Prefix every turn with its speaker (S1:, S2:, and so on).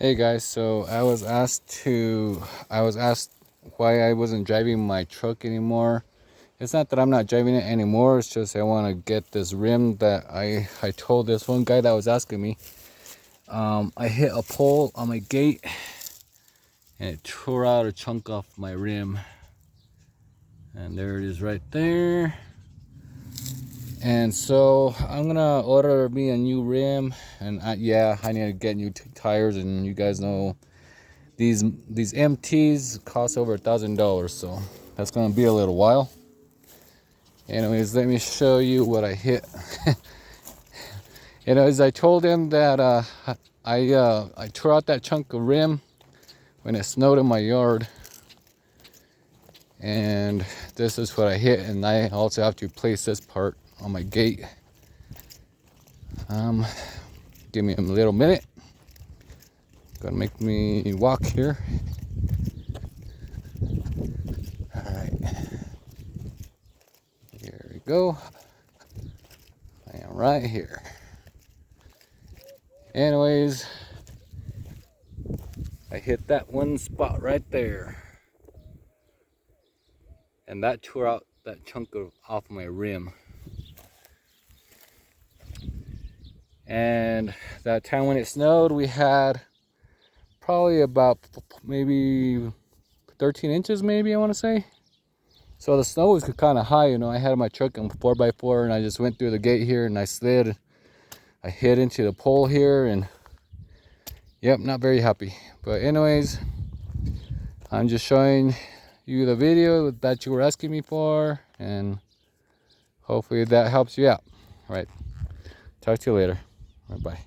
S1: Hey guys, so I was asked why I wasn't driving my truck anymore. It's not that I'm not driving it anymore, it's just I want to get this rim that I told this one guy that was asking me. I hit a pole on my gate and it tore out a chunk off my rim. And there it is right there. And so I'm gonna order me a new rim, and I need to get new tires. And you guys know these MTs cost over $1,000, so that's gonna be a little while. Anyways, let me show you what I hit. Anyways, I told him that I tore out that chunk of rim when it snowed in my yard, and this is what I hit. And I also have to place this part on my gate. Give me a little minute. Gonna make me walk here. All right, here we go. I am right here. Anyways, I hit that one spot right there, and that tore out that chunk off my rim. And that time when it snowed, we had probably about maybe 13 inches, maybe, I want to say. So the snow was kind of high, I had my truck on 4x4, and I just went through the gate here and I slid. I hit into the pole here, and yep, not very happy. But anyways, I'm just showing you the video that you were asking me for, and hopefully that helps you out. All right, talk to you later. Bye.